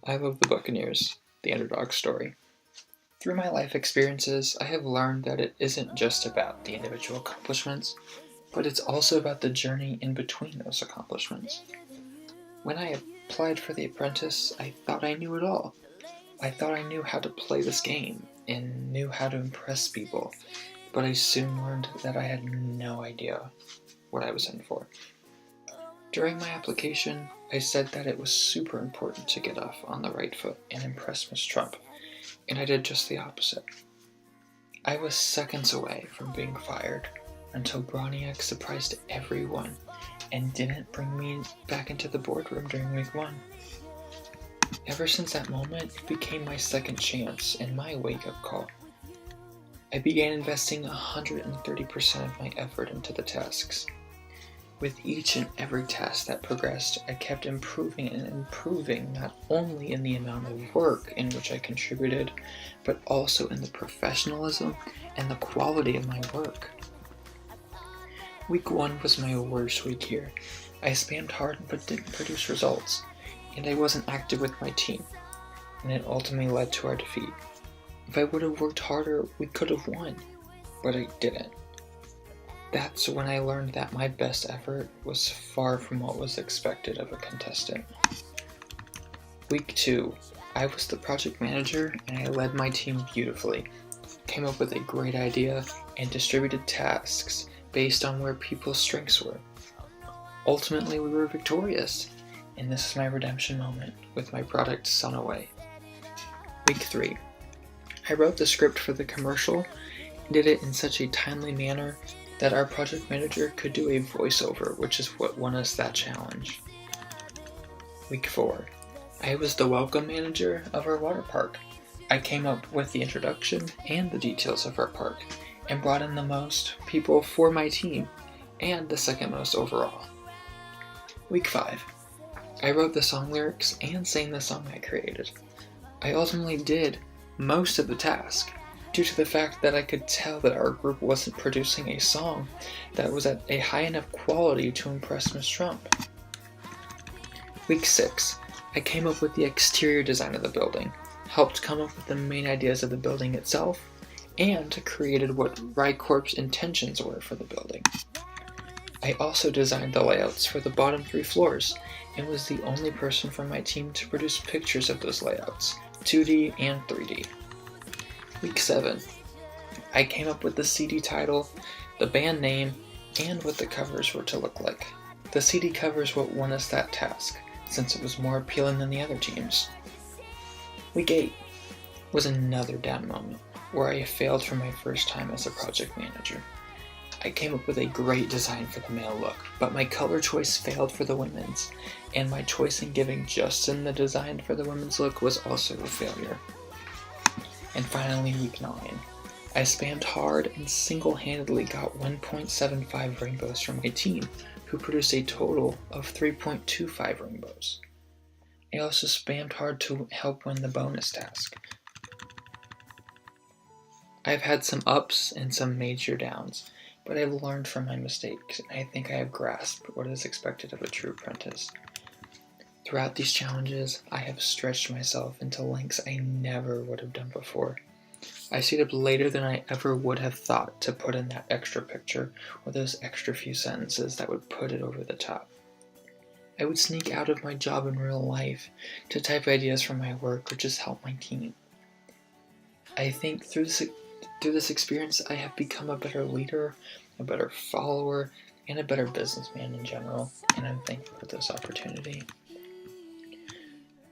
I love the Buccaneers, the Underdog story. Through my life experiences, I have learned that it isn't just about the individual accomplishments, but it's also about the journey in between those accomplishments. When I applied for the apprentice, I thought I knew it all. I thought I knew how to play this game and knew how to impress people, but I soon learned that I had no idea what I was in for. During my application, I said that it was super important to get off on the right foot and impress Miss Trump, and I did just the opposite. I was seconds away from being fired until Broniak surprised everyone and didn't bring me back into the boardroom during week 1. Ever since that moment, it became my second chance and my wake-up call. I began investing 130% of my effort into the tasks. With each and every task that progressed, I kept improving and improving, not only in the amount of work in which I contributed, but also in the professionalism and the quality of my work. Week 1 was my worst week here. I spammed hard but didn't produce results, and I wasn't active with my team, and it ultimately led to our defeat. If I would have worked harder, we could have won, but I didn't. That's when I learned that my best effort was far from what was expected of a contestant. Week 2, I was the project manager and I led my team beautifully, came up with a great idea, and distributed tasks based on where people's strengths were. Ultimately, we were victorious, and this is my redemption moment with my product Sunaway. Week 3, I wrote the script for the commercial and did it in such a timely manner that our project manager could do a voiceover, which is what won us that challenge. Week 4, I was the welcome manager of our water park. I came up with the introduction and the details of our park, and brought in the most people for my team, and the second most overall. Week 5, I wrote the song lyrics and sang the song I created. I ultimately did most of the task, due to the fact that I could tell that our group wasn't producing a song that was at a high enough quality to impress Miss Trump. Week 6, I came up with the exterior design of the building, helped come up with the main ideas of the building itself, and created what RICorp's intentions were for the building. I also designed the layouts for the bottom 3 floors, and was the only person from my team to produce pictures of those layouts, 2D and 3D. Week 7, I came up with the CD title, the band name, and what the covers were to look like. The CD cover is what won us that task, since it was more appealing than the other teams. Week 8 was another down moment, where I failed for my first time as a project manager. I came up with a great design for the male look, but my color choice failed for the women's, and my choice in giving Justin the design for the women's look was also a failure. And finally, week 9, I spammed hard and single-handedly got 1.75 rainbows from my team, who produced a total of 3.25 rainbows. I also spammed hard to help win the bonus task. I've had some ups and some major downs, but I've learned from my mistakes, and I think I have grasped what is expected of a true apprentice. Throughout these challenges, I have stretched myself into lengths I never would have done before. I stayed up later than I ever would have thought to put in that extra picture or those extra few sentences that would put it over the top. I would sneak out of my job in real life to type ideas for my work or just help my team. I think through this experience, I have become a better leader, a better follower, and a better businessman in general, and I'm thankful for this opportunity.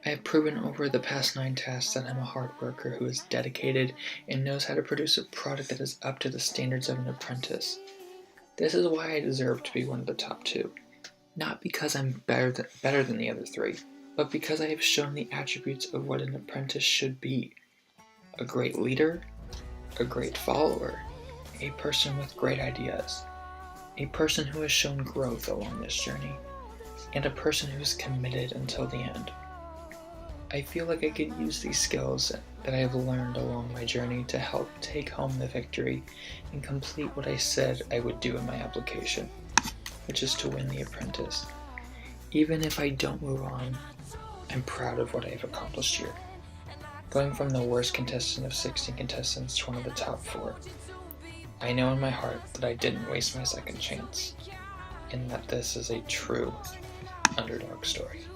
I have proven over the past 9 tasks that I'm a hard worker who is dedicated and knows how to produce a product that is up to the standards of an apprentice. This is why I deserve to be one of the top 2. Not because I'm better than the other 3, but because I have shown the attributes of what an apprentice should be. A great leader, a great follower, a person with great ideas, a person who has shown growth along this journey, and a person who is committed until the end. I feel like I could use these skills that I have learned along my journey to help take home the victory and complete what I said I would do in my application, which is to win the apprentice. Even if I don't move on, I'm proud of what I have accomplished here. Going from the worst contestant of 16 contestants to one of the top 4, I know in my heart that I didn't waste my second chance, and that this is a true underdog story.